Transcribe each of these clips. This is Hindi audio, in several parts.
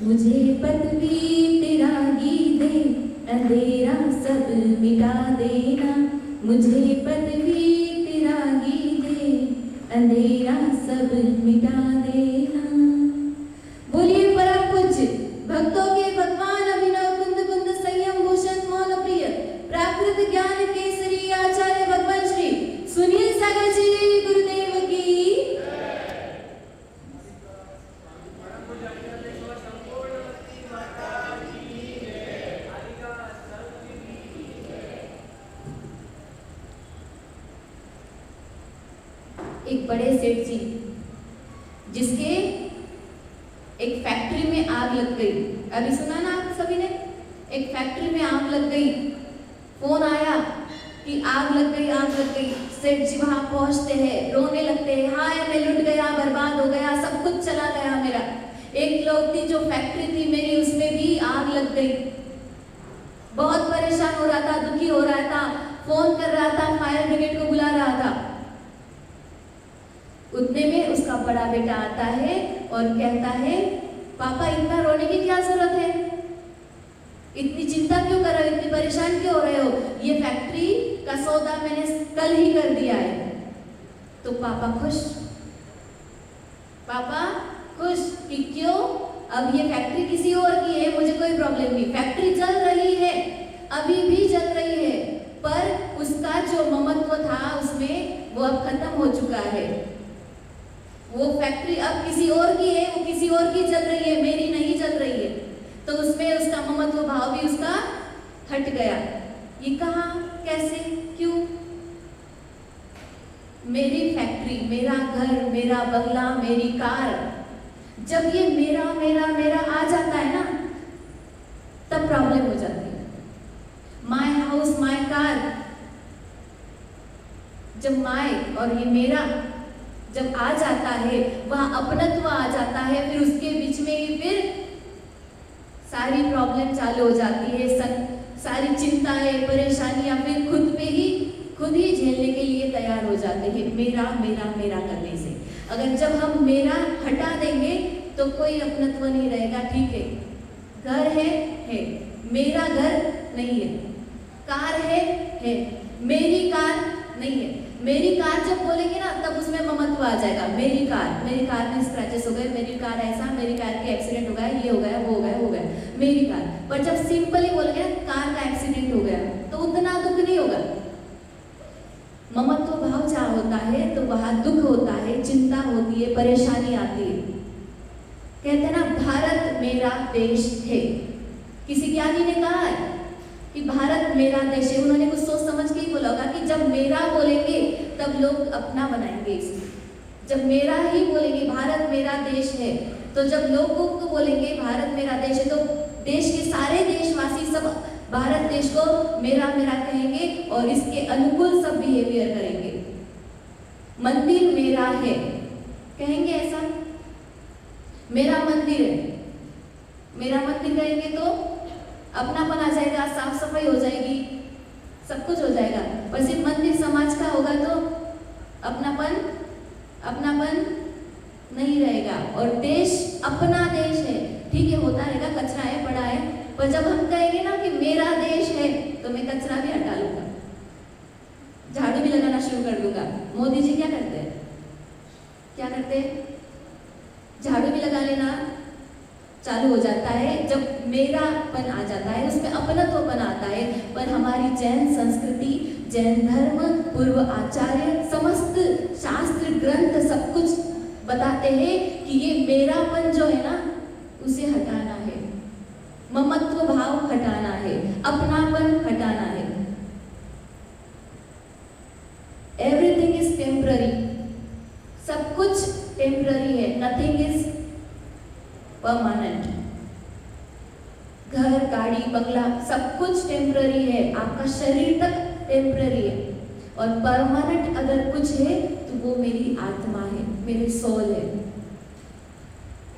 मुझे पदवी तिरागी दे, अंधेरा सब मिटा देना। मुझे पदवी तिरागी दे, अंधेरा सब मिटा देना। बोलिए परम पूज्य भक्तों के भगवान अभिनव कुंद कुंद संयम भूषण मौन प्रिय प्राकृत ज्ञान केसरी आचार्य भगवान श्री सुनील सागर जी गुरुदेव की। एक बड़े सेठ जी जिसके एक फैक्ट्री में आग लग गई, अभी सुना ना आप सभी ने, एक फैक्ट्री में आग लग गई। फोन आया कि आग लग गई, आग लग गई। सेठ जी वहां पहुंचते हैं, रोने लगते हैं, हाय मैं लुट गया, बर्बाद हो गया, सब कुछ चला गया मेरा। एक लौती जो फैक्ट्री थी मेरी उसमें भी आग लग गई। बहुत परेशान हो रहा था, दुखी हो रहा था, फोन कर रहा था, फायर ब्रिगेड को बुला रहा था। उतने में उसका बड़ा बेटा आता है और कहता है, पापा इतना रोने की क्या जरूरत है, इतनी चिंता क्यों कर रहे हो, इतनी परेशान क्यों हो रहे हो, ये फैक्ट्री का सौदा मैंने कल ही कर दिया है। तो पापा खुश, पापा खुश कि क्यों, अब ये फैक्ट्री किसी और की है, मुझे कोई प्रॉब्लम नहीं, फैक्ट्री चल रही है, अभी भी चल रही है, पर उसका जो ममत्व था उसमें वो अब खत्म हो चुका है। वो फैक्ट्री अब किसी और की है, वो किसी और की चल रही है, मेरी नहीं चल रही है। तो उसमें उसका ममत्व भाव भी उसका हट गया। ये कहा कैसे, क्यों? मेरी फैक्ट्री, मेरा घर, मेरा बंगला, मेरी कार, जब ये मेरा मेरा मेरा आ जाता है ना, तब प्रॉब्लम हो जाती है। माय हाउस माय कार, जब माय और ये मेरा जब आ जाता है, वहां अपनत्व आ जाता है, फिर उसके बीच में ही फिर सारी प्रॉब्लम चालू हो जाती है, सारी चिंताएं परेशानियां फिर खुद ही झेलने के लिए तैयार हो जाते हैं, मेरा मेरा मेरा करने से। अगर जब हम मेरा हटा देंगे तो कोई अपनत्व नहीं रहेगा। ठीक है, घर है, मेरा घर नहीं है, कार है, मेरी कार नहीं है। मेरी कार जब बोलेंगे ना तब उसमें ममत्व आ जाएगा, मेरी कार में स्क्रैचेस हो गए, मेरी कार ऐसा, मेरी कार के एक्सीडेंट हो गया, ये हो गया, वो हो गया, मेरी कार। पर जब सिंपली बोलेंगे कार का एक्सीडेंट हो गया तो उतना दुख नहीं होगा। ममत्व भाव जहाँ होता है तो वहां दुख होता है, चिंता होती है, परेशानी आती है। कहते हैं ना, भारत मेरा देश है। किसी ज्ञानी ने कहा है कि भारत मेरा देश है, उन्होंने कुछ सोच समझ के ही बोला होगा कि जब मेरा बोलेंगे तब लोग अपना बनाएंगे इसे। जब मेरा ही बोलेंगे, भारत मेरा देश है, तो जब लोगों को बोलेंगे भारत मेरा देश है, तो देश के सारे देशवासी सब भारत देश को मेरा मेरा कहेंगे और इसके अनुकूल सब बिहेवियर करेंगे। मंदिर मेरा है कहेंगे, ऐसा मेरा मंदिर है, मेरा मंदिर कहेंगे तो अपनापन आ जाएगा, साफ सफाई हो जाएगी, सब कुछ हो जाएगा। पर सिर्फ मंदिर समाज का होगा तो अपनापन नहीं रहेगा। और देश अपना देश है, ठीक है, होता रहेगा, कचरा है, पड़ा है, पर जब हम कहेंगे ना कि मेरा देश है तो मैं कचरा भी हटा लूंगा, झाड़ू भी लगाना शुरू कर दूंगा। मोदी जी क्या करते हैं, झाड़ू भी लगा लेना चालू हो जाता है जब मेरापन आ जाता है, उसमें अपनत्वपन आता है। पर हमारी जैन संस्कृति, जैन धर्म, पूर्व आचार्य, समस्त शास्त्र ग्रंथ सब कुछ बताते हैं कि ये मेरापन जो है ना उसे हटाना है, ममत्व भाव हटाना है, अपनापन हटाना है। एवरीथिंग इज टेम्पररी, सब कुछ टेम्पररी है, नथिंग इज परमानेंट। घर, गाड़ी, बंगला सब कुछ टेम्पररी है, आपका शरीर तक टेम्पररी है। और परमानेंट अगर कुछ है तो वो मेरी आत्मा है, मेरी सोल है।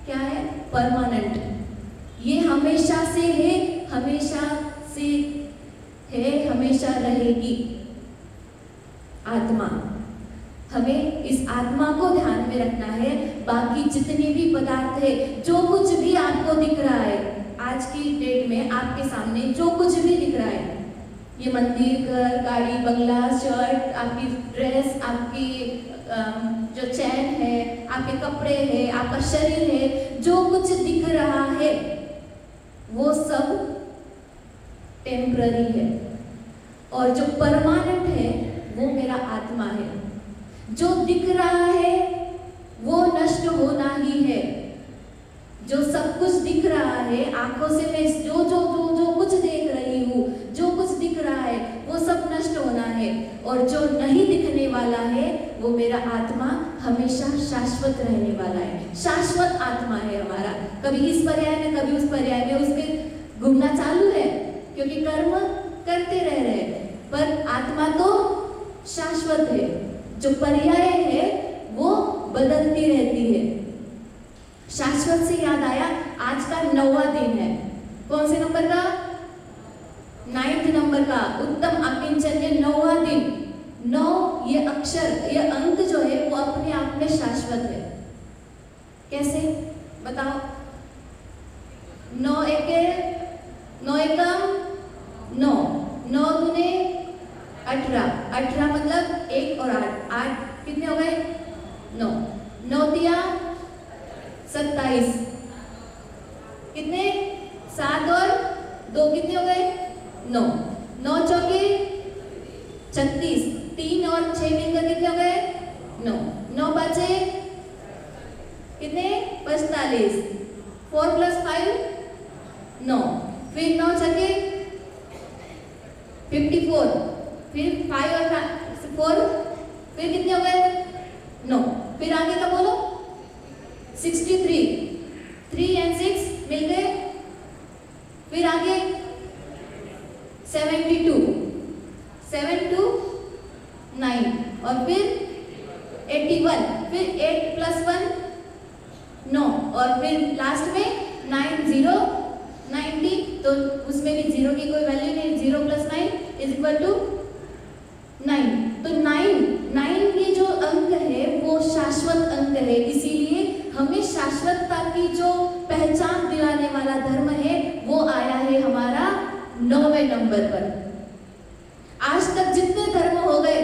क्या है परमानेंट? ये हमेशा से है, हमेशा से है, हमेशा रहेगी आत्मा। हमें इस आत्मा को ध्यान में रखना है। बाकी जितने भी पदार्थ है, जो कुछ भी आपको दिख रहा आपके सामने जो कुछ भी दिख रहा है, ये मंदिर, घर, गाड़ी, बंगला, शर्ट, आपकी ड्रेस, आपकी जो चैन है, आपके कपड़े हैं, आपका शरीर है, जो कुछ दिख रहा है वो सब टेम्पररी है, और जो परमानेंट है वो मेरा आत्मा है। जो दिख रहा है वो नष्ट होना ही है। जो सब कुछ दिख रहा है, आंखों से मैं जो जो जो जो कुछ देख रही हूँ, जो कुछ दिख रहा है वो सब नष्ट होना है, और जो नहीं दिखने वाला है वो मेरा आत्मा हमेशा शाश्वत रहने वाला है। शाश्वत आत्मा है हमारा, कभी इस पर्याय में कभी उस पर्याय में उसके घूमना चालू है, क्योंकि कर्म करते रह रहे हैं, पर आत्मा तो शाश्वत है। जो पर्याय है वो बदलती रहती है। शाश्वत से याद आया, आज का 9वां दिन है। कौन से नंबर का? 9th नंबर का, उत्तम अकिंचन्य 9वां दिन। 9 ये अक्षर, ये अंक जो है वो अपने आप में शाश्वत है। कैसे बताओ? 9 एके 9 एकम 9, 9 दूने 18, 18 मतलब 1 और 8, 8 कितने हो गए? 9, 9 तिया 27, कितने? 7 और 2 कितने हो गए? 9, 9 चौके 36, 3 और 6 मिलकर कितने हो गए? 9, 9 पाँचे कितने? 45, 4 + 5 9, फिर 9 छके 54, फिर 5 और 4 फिर कितने हो गए? 9, फिर आगे का बोलो 63, 3 और 6 मिल गए, फिर आगे 72, 7 2 9, और फिर 81, फिर 8 + 1 9, और फिर लास्ट में 9 0 90, तो उसमें भी 0 की कोई वैल्यू नहीं, 0 + 9 = 9। तो 9 ये जो अंक है वो शाश्वत अंक है, इसीलिए हमें शाश्वतता की जो पहचान दिलाने वाला धर्म है वो आया है हमारा 9वें नंबर पर। आज तक जितने धर्म हो गए,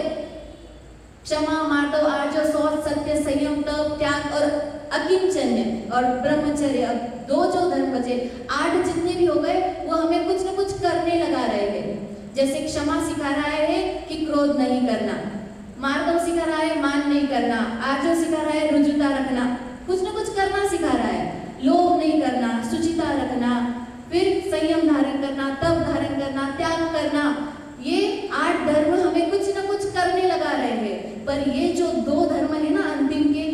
क्षमा, मार्दव, आर्जव, शौच, सत्य, संयम, तप, त्याग और अकिंचन्य और ब्रह्मचर्य, अब 2 जो धर्म बचे, 8 जितने भी हो गए वो हमें कुछ न कुछ करने लगा रहे हैं। जैसे क्षमा सिखा रहा है कि क्रोध नहीं करना, मार्दव सिखा रहा है मान नहीं करना, आर्जव सिखा रहा है रुजुता रखना, कुछ न कुछ करना सिखा रहा है, लोभ नहीं करना, शुचिता रखना, फिर संयम धारण करना, तप धारण करना, त्याग करना। ये 8 धर्म हमें कुछ न कुछ करने लगा रहे हैं, पर ये जो 2 धर्म है ना अंतिम के,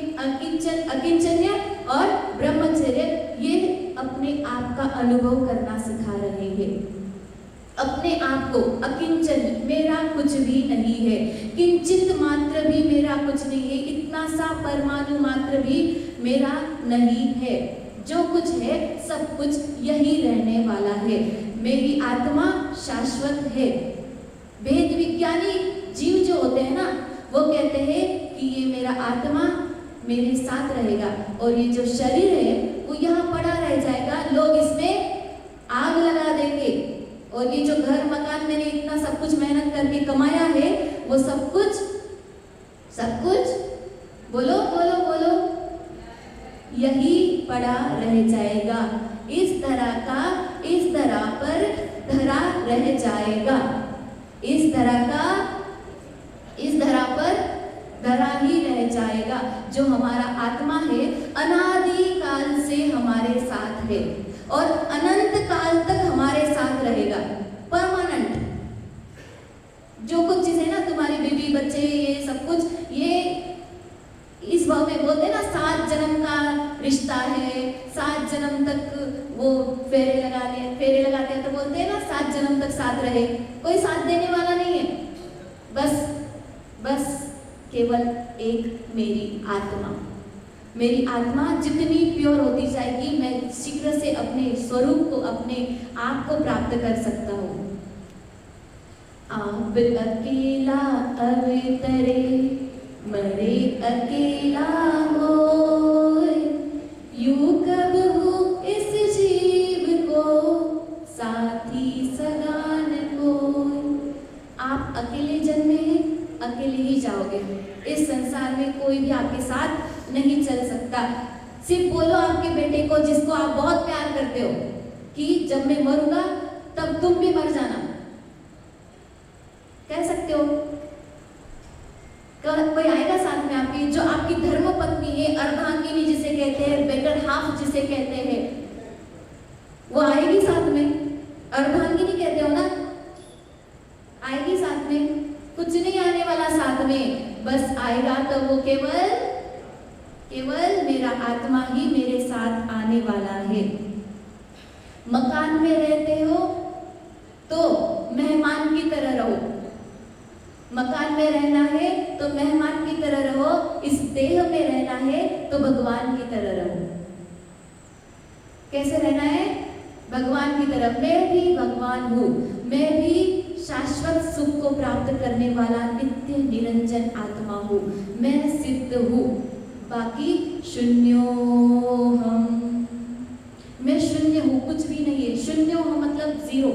अकिंचन्य और ब्रह्मचर्य, ये अपने आप का अनुभव करना सिखा रहे हैं। अपने आप को अकिंचन, मेरा कुछ भी नहीं है, किंचित मात्र भी मेरा कुछ नहीं है, इतना सा परमाणु मात्र भी मेरा नहीं है, जो कुछ है सब कुछ यही रहने वाला है। मेरी आत्मा शाश्वत है। वेद विज्ञानी जीव जो होते हैं ना, वो कहते हैं कि ये मेरा आत्मा मेरे साथ रहेगा, और ये जो शरीर है वो यहाँ पड़ा रह जाएगा, लोग इसमें आग लगा देंगे, और ये जो घर मकान मैंने इतना सब कुछ मेहनत करके कमाया है वो सब कुछ बोलो बोलो बोलो यही पड़ा रह जाएगा। इस तरह का इस तरह पर धरा रह जाएगा, इस तरह का इस धरा पर धरा ही रह जाएगा। जो हमारा आत्मा है अनादि काल से हमारे साथ है और अनंत काल तक हमारे साथ रहेगा, परमानेंट। जो कुछ चीजें ना, तुम्हारी बीवी बच्चे ये सब कुछ, ये इस भाव में बोलते हैं ना 7 जन्म का रिश्ता है, 7 जन्म तक वो फेरे लगाते हैं, तो बोलते हैं ना 7 जन्म तक साथ रहे। कोई साथ देने वाला नहीं है, बस केवल एक मेरी आत्मा जितनी प्योर होती जाएगी, मैं शीघ्र से अपने स्वरूप को, अपने आप को प्राप्त कर सकता हूँ। आप अकेला अवतरे मरे अकेला होए, यूं कब हो इस जीव को साथ जाओगे। इस संसार में कोई भी आपके साथ नहीं चल सकता। सिर्फ बोलो आपके बेटे को, जिसको आप बहुत प्यार करते हो, कि जब मैं मरूंगा तब तुम भी मर जाना। कह सकते हो? कोई आएगा साथ में आपकी, जो आपकी धर्म पत्नी है, अर्धांगिनी जिसे कहते हैं, बेटर हाफ जिसे कहते हैं, वो आएगी साथ में। अर्धांगिनी कहते हो ना, आएगी साथ में। कुछ नहीं आने वाला साथ में, बस आएगा तो वो केवल मेरा आत्मा ही मेरे साथ आने वाला है। मकान में रहते हो तो मेहमान की तरह रहो। मकान में रहना है तो मेहमान की तरह रहो। इस देह में रहना है तो भगवान की तरह रहो। कैसे रहना है? भगवान की तरह। मैं भी भगवान हूँ, मैं भी शाश्वत सुख को प्राप्त करने वाला नित्य निरंजन आत्मा हूँ, मैं सिद्ध हूँ। बाकी शून्योहम, मैं शून्य हूँ, कुछ भी नहीं है। शून्योहम मतलब जीरो,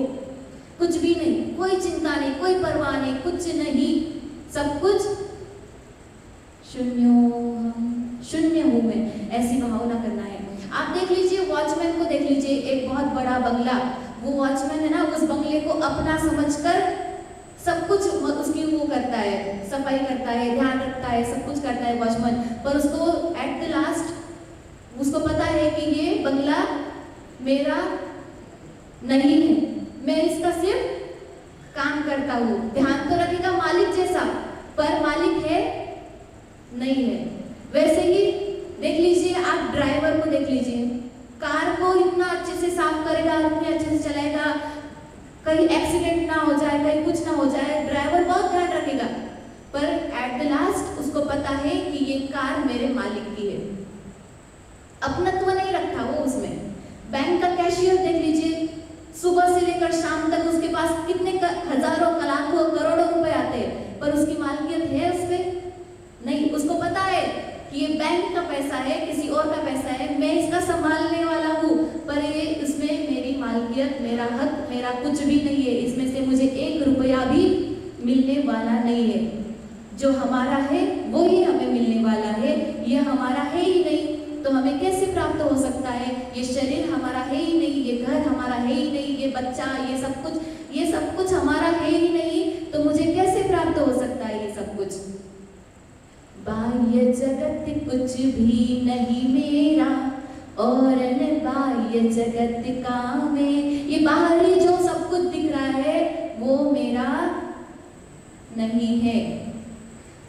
कुछ भी नहीं, कोई चिंता नहीं, कोई परवाह नहीं, कुछ नहीं, सब कुछ शून्योहम, शून्य हूँ मैं, ऐसी भावना करना है। आप देख लीजिए, वॉचमैन को देख लीजिए, एक बहुत बड़ा बंगला, वो वॉचमैन है ना, उस बंगले को अपना समझकर सब कुछ उसकी वो करता है, सफाई करता है, ध्यान रखता है, सब कुछ करता है वॉचमैन। पर उसको एट द लास्ट उसको पता है कि ये बंगला मेरा नहीं है, मैं इसका सिर्फ काम करता हूँ। ध्यान तो रखेगा मालिक जैसा, पर मालिक है नहीं है। वैसे ही देख लीजिए, आप ड्राइवर को देख लीजिए, कार को इतना अच्छे से साफ करेगा, इतने अच्छे से चलाएगा, कहीं एक्सीडेंट ना हो जाए, कहीं कुछ ना हो जाए, ड्राइवर बहुत ध्यान रखेगा। पर एट द लास्ट उसको पता है कि ये कार मेरे मालिक की है, अपनत्व नहीं रखता वो उसमें। बैंक का कैशियर देख लीजिए, सुबह से लेकर शाम तक उसके पास कितने हजारों लाखों करोड़ों रुपए आते हैं, पर उसकी मालिकियत है उस पे नहीं। उसको पता है कि ये बैंक का पैसा है, किसी और का पैसा है, मैं इसका संभालने वाला हूँ, पर ये इसमें मेरी मालिकियत, मेरा हक, मेरा कुछ भी नहीं है, इसमें से मुझे 1 रुपया भी मिलने वाला नहीं है। जो हमारा है वो ही हमें मिलने वाला है, ये हमारा है ही नहीं, तो हमें कैसे प्राप्त हो सकता है? ये शरीर हमारा है ही नहीं, ये घर हमारा है ही नहीं, ये बच्चा, ये सब कुछ हमारा है ही नहीं, तो मुझे कैसे प्राप्त हो सकता है ये सब कुछ? बाह्य जगत कुछ भी नहीं मेरा, और न बाह्य जगत का मैं। ये बाहरी जो सब कुछ दिख रहा है वो मेरा नहीं है।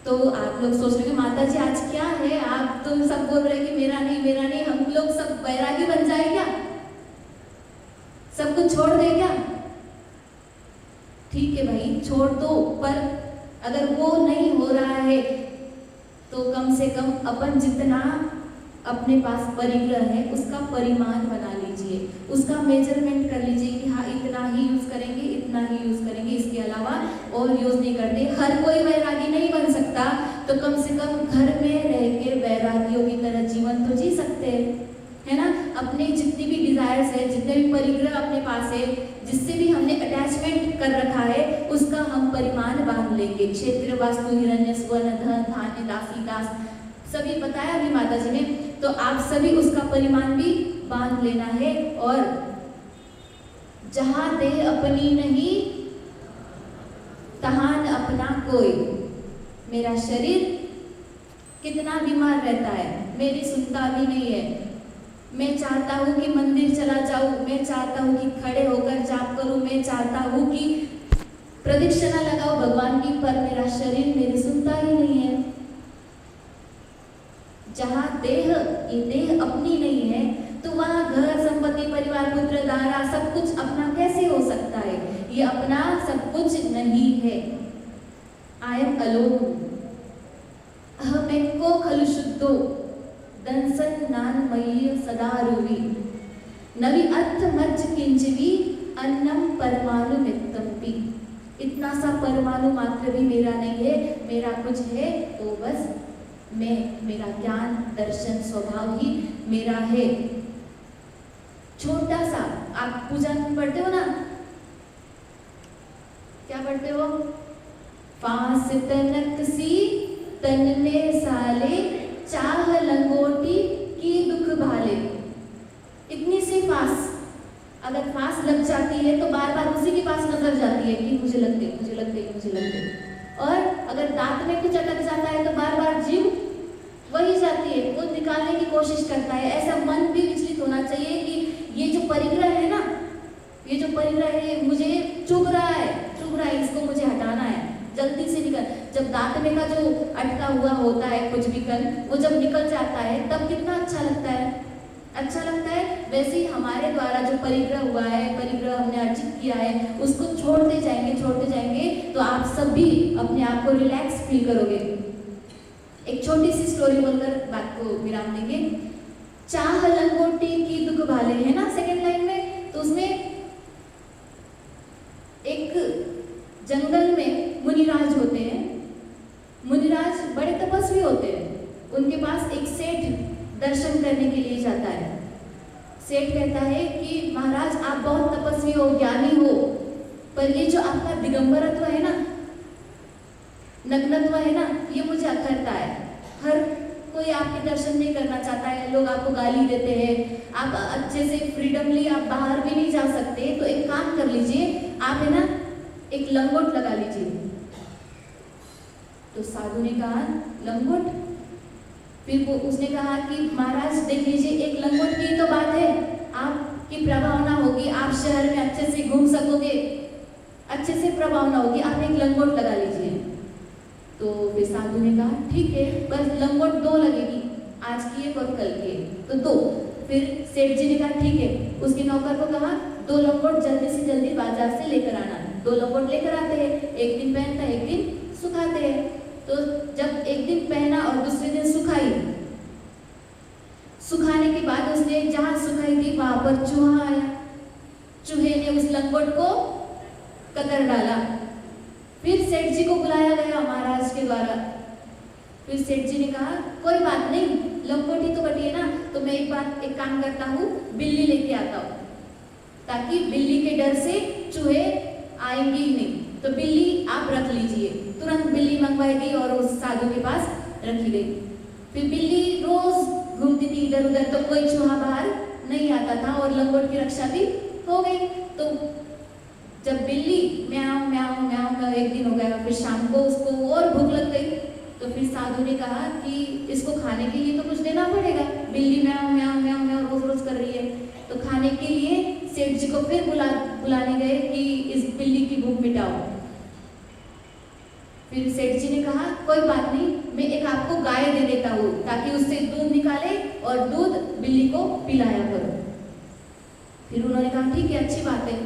तो आप लोग सोच रहे हैं माता जी आज क्या है, आप तो सब बोल रहे हैं कि मेरा नहीं मेरा नहीं, हम लोग सब बैरागी बन जाए क्या? सब कुछ छोड़ दे क्या? ठीक है भाई, छोड़ दो, पर अगर वो नहीं हो रहा है तो कम से कम अपन जितना अपने पास परिग्रह है उसका परिमाण बना लीजिए, उसका मेजरमेंट कर लीजिए कि हाँ इतना ही यूज करेंगे, इतना ही यूज करेंगे, इसके अलावा और यूज नहीं करते। हर कोई वैरागी नहीं बन सकता, तो कम से कम घर में रह के वैरागियों की तरह जीवन तो जी सकते हैं, है ना? अपने जितनी भी डिजायर्स है, जितने भी परिग्रह अपने पास है, जिससे भी हमने अटैचमेंट कर रखा है, उसका हम परिमाण बांध लेंगे। क्षेत्र वास्तु हिरण्य स्वर्ण धन धान्य दासी दास सभी बताया अभी माता जी ने, तो आप सभी उसका परिमाण भी बांध लेना है। और जहां देह अपनी नहीं तहां अपना कोई। मेरा शरीर कितना बीमार रहता है, मेरी सुनता भी नहीं है। मैं चाहता हूँ कि मंदिर चला जाऊं, मैं चाहता हूँ कि खड़े होकर जाप करूं, मैं चाहता हूँ कि प्रदक्षिणा लगाओ भगवान की, पर मेरा शरीर मेरी सुनता ही नहीं है। जहाँ देह, ये देह अपनी नहीं है, तो वहाँ घर संपत्ति परिवार पुत्र दारा सब कुछ अपना कैसे हो सकता है? ये अपना सब कुछ नहीं है। I am alone. अहमेको खलु शुद्धो दंसन नानमयी सदा रुवी नवी अर्थ मज्ज किंचवी अन्नम परमाणु मित्तम्पि। इतना सा परमाणु मात्र भी मेरा नहीं है, मेरा कुछ है तो बस मैं, मेरा ज्ञान दर्शन स्वभाव ही मेरा है। छोटा सा आप पूजा पढ़ते हो ना, क्या पढ़ते हो? 5 तनक सी तन में साले, चाह लंगोटी की दुख भाले। इतनी सी फांस, अगर फांस लग जाती है तो बार बार उसी के पास नजर जाती है कि मुझे लग गई, मुझे लग गई, मुझे लग गई। और अगर दांत में कुछ अटक जाता है तो बार बार जीभ वही जाती है, वो निकालने की कोशिश करता है। ऐसा मन भी विचलित होना चाहिए कि ये जो परिग्रह है ना, ये जो परिग्रह है मुझे चुभ रहा है, चुभ रहा है, इसको मुझे हटाना है, जल्दी से निकल। जब दांत में का जो अटका हुआ होता है कुछ भी कण, वो जब निकल जाता है तब कितना अच्छा लगता है, अच्छा लगता है। वैसे ही हमारे द्वारा जो परिग्रह हुआ है, परिग्रह हमने अर्जित किया है, उसको छोड़ते जाएंगे तो आप सब भी अपने आप को रिलैक्स फील करोगे। एक छोटी सी स्टोरी बोलकर बात को विराम देंगे। चाह लंगोटी की दुख भाले है ना सेकंड लाइन में, तो उसमें एक जंगल में मुनिराज होते हैं। मुनिराज बड़े तपस्वी होते हैं। उनके पास एक सेठ दर्शन करने के लिए जाता है। सेठ कहता है कि महाराज आप बहुत तपस्वी हो, ज्ञानी हो, पर ये जो आपका दिगंबरत्व है ना, नग्नत्व है ना, ये मुझे अखरता है। हर कोई आपके दर्शन नहीं करना चाहता है, लोग आपको गाली देते हैं, आप अच्छे से फ्रीडमली आप बाहर भी नहीं जा सकते। तो एक काम कर लीजिए, आप है ना एक लंगोट लगा लीजिए। तो साधु ने कहा लंगोट? फिर वो उसने कहा कि महाराज देख लीजिए, एक लंगोट की तो बात है, आपकी प्रभावना होगी, आप शहर में अच्छे से घूम सकोगे, अच्छे से प्रभावना होगी, आप एक लंगोट लगा लीजिए। तो फिर साधु ने कहा ठीक है, बस लंगोट 2 लगेगी, आज की एक और कल की एक, तो 2। फिर सेठ जी ने कहा ठीक है, उसके नौकर को कहा 2 लंगोट जल्दी से जल्दी बाजार से लेकर आना। 2 लंगोट लेकर आते हैं, एक दिन पहनता है, एक दिन सुखाते हैं। तो जब एक दिन पहना और दूसरे दिन सुखाई, सुखाने के बाद उसने जहां सुखाई थी वहां पर चूहा आया। चूहे ने उस लंगोट को कतर डाला। फिर सेठ जी को बुलाया गया महाराज के द्वारा। फिर सेठ जी ने कहा कोई बात नहीं, लंगोट ही तो कटी है ना, तो मैं एक काम करता हूँ, बिल्ली लेके आता हूँ, ताकि बिल्ली के डर से चूहे आएंगे ही नहीं। तो बिल्ली आप रख लीजिए। तुरंत बिल्ली मंगवाई गई और उस साधु के पास रखी गई। फिर बिल्ली रोज घूमती थी इधर उधर, तो कोई चूहा बाहर नहीं आता था और लंगोट की रक्षा भी हो गई। तो जब बिल्ली म्याऊं म्याऊं म्याऊं का एक दिन हो गया, फिर शाम को उसको और भूख लग गई। तो फिर साधु ने कहा कि इसको खाने के लिए तो कुछ देना पड़ेगा, बिल्ली म्याऊं म्याऊं म्याऊं म्याऊं रोज रोज कर रही है। तो खाने के लिए सेठ जी को फिर बुलाने गए कि इस बिल्ली की भूख मिटाओ। फिर सेठ जी ने कहा कोई बात नहीं, मैं एक आपको गाय दे देता हूँ, ताकि उससे दूध निकाले और दूध बिल्ली को पिलाया करो। फिर उन्होंने कहा ठीक है, अच्छी बात है,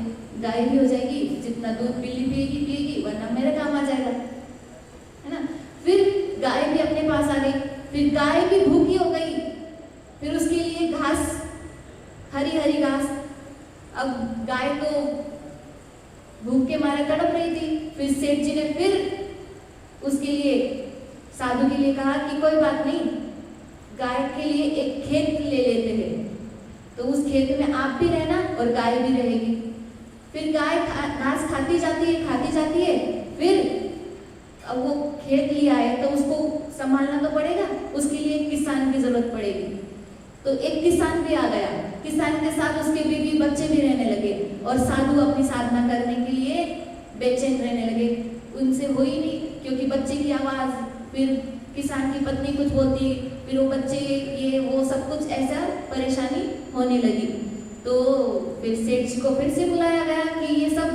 गाय भी हो जाएगी, जितना दूध बिल्ली पिएगी, वरना मेरे काम आ जाएगा, है ना। फिर गाय भी अपने पास आ गई। फिर गाय भी भूखी हो गई। फिर उसके लिए घास, हरी हरी घास। अब गाय तो भूख के मारे तड़प रही थी। फिर सेठ जी ने फिर उसके लिए, साधु के लिए कहा कि कोई बात नहीं, गाय के लिए एक खेत ले लेते हैं, तो उस खेत में आप भी रहना और गाय भी रहेगी। फिर गाय घास खाती जाती है। फिर अब वो खेत लिया है तो उसको संभालना तो पड़ेगा, उसके लिए एक किसान की जरूरत पड़ेगी। तो एक किसान भी आ गया। किसान के साथ उसके बीवी बच्चे भी रहने लगे और साधु अपनी साधना करने के लिए बेचैन रहने लगे। उनसे हो ही नहीं, क्योंकि बच्चे की आवाज़, फिर किसान की पत्नी कुछ बोलती, फिर वो बच्चे, ये वो सब कुछ ऐसा परेशानी होने लगी। तो फिर सेठ जी को फिर से बुलाया गया कि ये सब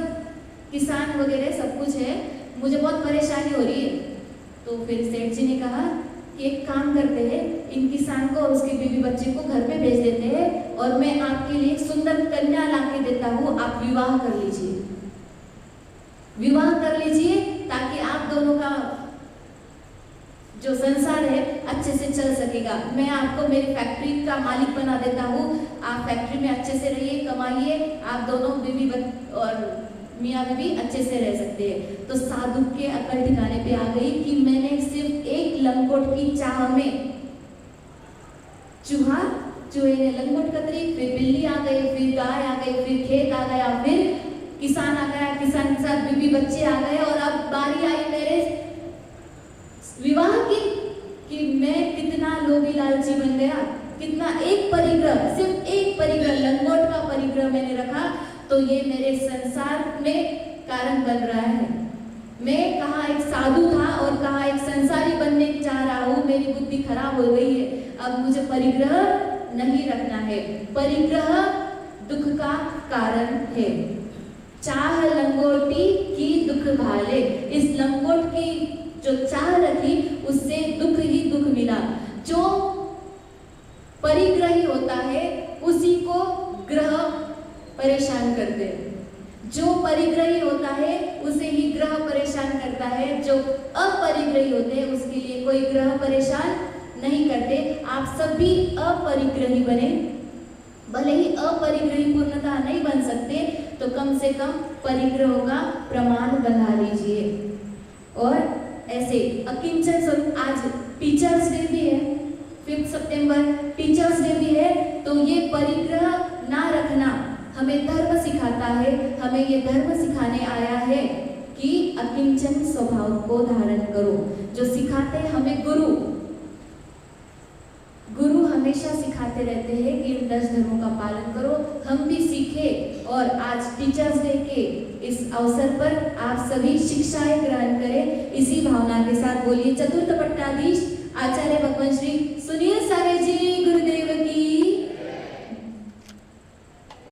किसान वगैरह सब कुछ है, मुझे बहुत परेशानी हो रही है। तो फिर सेठ जी ने कहा कि एक काम करते हैं, इन किसान को और उसके बीवी बच्चे को घर पे भेज देते हैं और मैं आपके लिए एक सुंदर कन्या ला के देता हूँ, आप विवाह कर लीजिए, विवाह कर लीजिए, ताकि आप दोनों का जो संसार है अच्छे से चल सकेगा। मैं आपको मेरी फैक्ट्री का मालिक बना देता हूँ, आप फैक्ट्री में अच्छे से रहिए, कमाइए, आप दोनों बीवी और मियाँ बीवी अच्छे से रह सकते हैं। तो साधु के अकल ठिकाने पे आ गई कि मैंने सिर्फ एक लंगोट की चाह में, चूहे ने लंगोट कतरी, फिर बिल्ली आ गई, फिर गाय आ गई, फिर खेत आ गया, फिर किसान आ गया, किसान के साथ बीवी बच्चे आ गए, और अब बारी आई मेरे विवाह की। कि मैं कितना लोभी लालची बन गया, कितना एक परिग्रह, सिर्फ एक परिग्रह, लंगोट का परिग्रह मैंने रखा तो ये मेरे संसार में कारण बन रहा है। मैं कहाँ एक साधु था और कहाँ एक संसारी बनने चाह रहा हूँ, मेरी बुद्धि खराब हो गई है। अब मुझे परिग्रह नहीं रखना है। परिग्रह दुख का कारण है। चाह लंगोटी की दुख भाले, इस लंगोट की जो चाह रखी उससे दुख ही दुख मिला। जो परिग्रही होता है उसी को ग्रह परेशान करते हैं, जो परिग्रही होता है उसे ही ग्रह परेशान करता है, जो अपरिग्रही होते हैं उसके लिए कोई ग्रह परेशान नहीं करते। आप सभी अपरिग्रही बने, भले ही अपरिग्रही पूर्णतः नहीं बन सकते तो कम से कम परिग्रहों का प्रमाण बना लीजिए। और ऐसे अकिंचन स्वरूप, आज टीचर्स डे भी है, 5 सितंबर टीचर्स डे भी है, तो ये परिग्रह ना रखना हमें धर्म सिखाता है। हमें ये धर्म सिखाने आया है कि अकिंचन स्वभाव को धारण करो। जो सिखाते हैं हमें गुरु हमेशा सिखाते रहते हैं कि इन 10 धर्मों का पालन करो, हम भी सीखे। और आज टीचर्स डे के इस अवसर पर आप सभी शिक्षाएं ग्रहण करें। इसी भावना के साथ बोलिए चतुर्थ पट्टाधीश आचार्य भगवान श्री सुनील